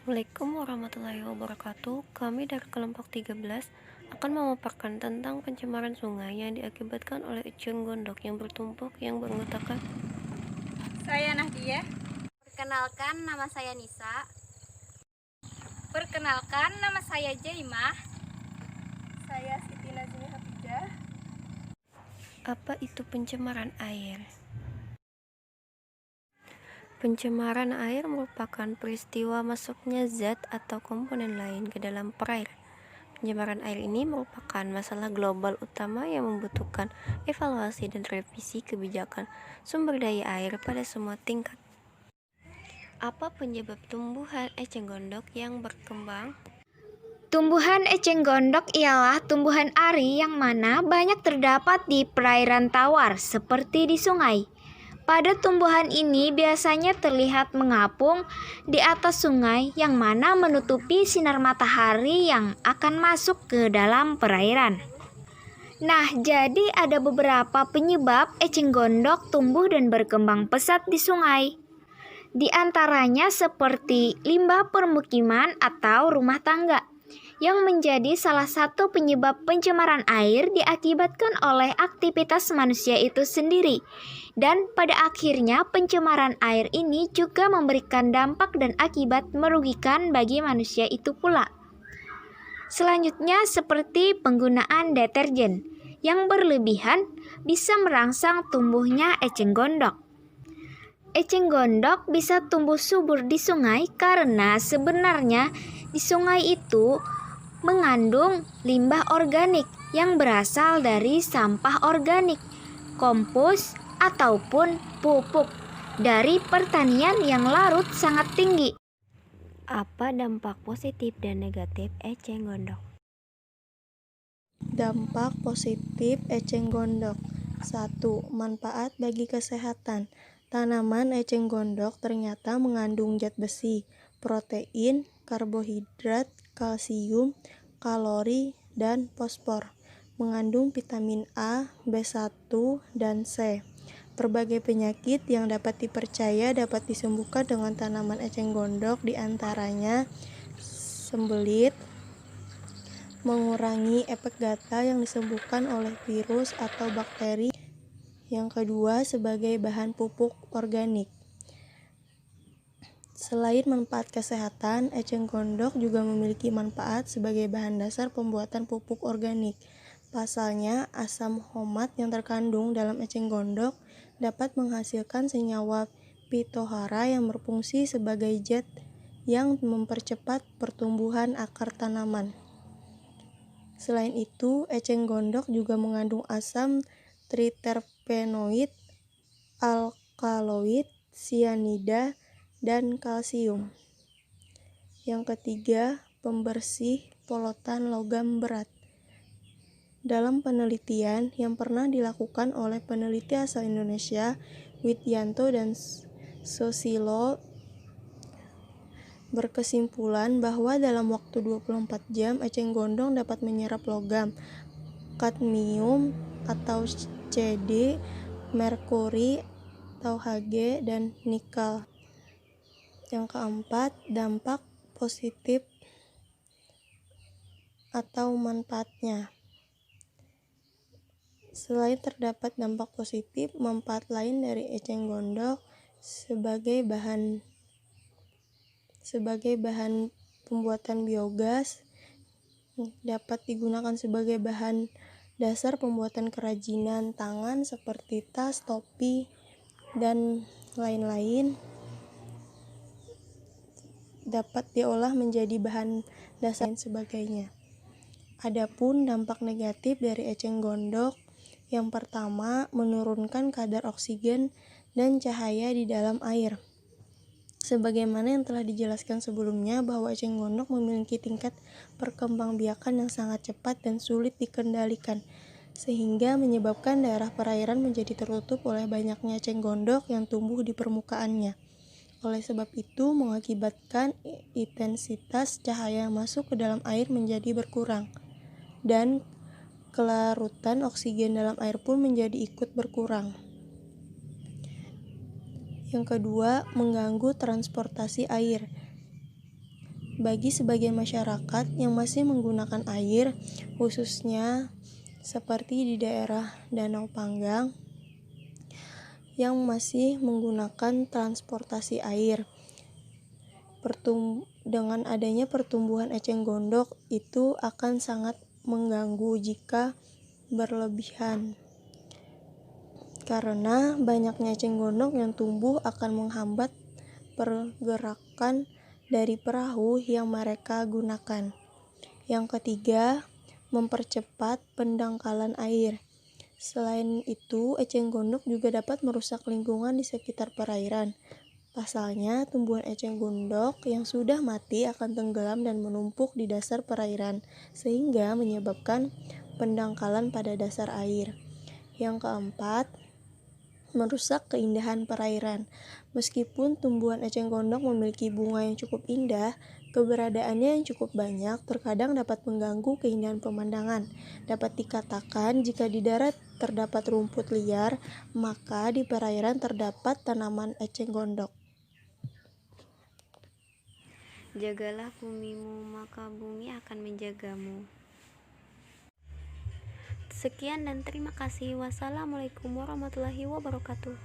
Assalamualaikum warahmatullahi wabarakatuh. Kami dari kelompok 13 akan memaparkan tentang pencemaran sungai yang diakibatkan oleh eceng gondok yang bertumpuk yang beranggotakan. Saya Nahdia. Perkenalkan, nama saya Nisa. Perkenalkan, nama saya Jaimah. Saya Siti Nazmi Hafijah. Apa itu pencemaran air? Pencemaran air merupakan peristiwa masuknya zat atau komponen lain ke dalam perairan. Pencemaran air ini merupakan masalah global utama yang membutuhkan evaluasi dan revisi kebijakan sumber daya air pada semua tingkat. Apa penyebab tumbuhan eceng gondok yang berkembang? Tumbuhan eceng gondok ialah tumbuhan ari yang mana banyak terdapat di perairan tawar seperti di sungai. Pada tumbuhan ini biasanya terlihat mengapung di atas sungai yang mana menutupi sinar matahari yang akan masuk ke dalam perairan. Nah, jadi ada beberapa penyebab eceng gondok tumbuh dan berkembang pesat di sungai. Di antaranya seperti limbah permukiman atau rumah tangga, yang menjadi salah satu penyebab pencemaran air diakibatkan oleh aktivitas manusia itu sendiri. Dan pada akhirnya pencemaran air ini juga memberikan dampak dan akibat merugikan bagi manusia itu pula. Selanjutnya seperti penggunaan deterjen yang berlebihan bisa merangsang tumbuhnya eceng gondok. Eceng gondok bisa tumbuh subur di sungai karena sebenarnya di sungai itu mengandung limbah organik yang berasal dari sampah organik, kompos, ataupun pupuk dari pertanian yang larut sangat tinggi. Apa dampak positif dan negatif eceng gondok? Dampak positif eceng gondok. 1. Manfaat bagi kesehatan. Tanaman eceng gondok ternyata mengandung zat besi, protein, karbohidrat, kalsium, kalori, dan fosfor. Mengandung vitamin A, B1, dan C. Berbagai penyakit yang dapat dipercaya dapat disembuhkan dengan tanaman eceng gondok, diantaranya sembelit, mengurangi efek gatal yang disembuhkan oleh virus atau bakteri. Yang kedua, sebagai bahan pupuk organik. Selain manfaat kesehatan, eceng gondok juga memiliki manfaat sebagai bahan dasar pembuatan pupuk organik. Pasalnya, asam homat yang terkandung dalam eceng gondok dapat menghasilkan senyawa pitohara yang berfungsi sebagai zat yang mempercepat pertumbuhan akar tanaman. Selain itu, eceng gondok juga mengandung asam triterpenoid, alkaloid, sianida, dan kalsium. Yang ketiga, pembersih polotan logam berat. Dalam penelitian yang pernah dilakukan oleh peneliti asal Indonesia, Widyanto dan Susilo, berkesimpulan bahwa dalam waktu 24 jam eceng gondok dapat menyerap logam, kadmium atau Cd, merkuri atau Hg, dan nikel. Yang keempat, dampak positif atau manfaatnya. Selain terdapat dampak positif, manfaat lain dari eceng gondok sebagai bahan pembuatan biogas, dapat digunakan sebagai bahan dasar pembuatan kerajinan tangan seperti tas, topi, dan lain-lain. Dapat diolah menjadi bahan dasar dan sebagainya. Adapun dampak negatif dari eceng gondok, yang pertama, menurunkan kadar oksigen dan cahaya di dalam air. Sebagaimana yang telah dijelaskan sebelumnya bahwa eceng gondok memiliki tingkat perkembangbiakan yang sangat cepat dan sulit dikendalikan, sehingga menyebabkan daerah perairan menjadi tertutup oleh banyaknya eceng gondok yang tumbuh di permukaannya. Oleh sebab itu, mengakibatkan intensitas cahaya yang masuk ke dalam air menjadi berkurang, dan kelarutan oksigen dalam air pun menjadi ikut berkurang. Yang kedua, mengganggu transportasi air. bagi sebagian masyarakat yang masih menggunakan air, khususnya seperti di daerah Danau Panggang yang masih menggunakan transportasi air. Dengan adanya pertumbuhan eceng gondok itu akan sangat mengganggu jika berlebihan. Karena banyaknya eceng gondok yang tumbuh akan menghambat pergerakan dari perahu yang mereka gunakan. Yang ketiga, mempercepat pendangkalan air. Selain itu, eceng gondok juga dapat merusak lingkungan di sekitar perairan. Pasalnya, tumbuhan eceng gondok yang sudah mati akan tenggelam dan menumpuk di dasar perairan, sehingga menyebabkan pendangkalan pada dasar air. Yang keempat, merusak keindahan perairan. Meskipun tumbuhan eceng gondok memiliki bunga yang cukup indah, keberadaannya yang cukup banyak terkadang dapat mengganggu keindahan pemandangan. Dapat dikatakan jika di darat terdapat rumput liar, maka di perairan terdapat tanaman eceng gondok. Jagalah bumimu, maka bumi akan menjagamu. Sekian dan terima kasih. Wassalamualaikum warahmatullahi wabarakatuh.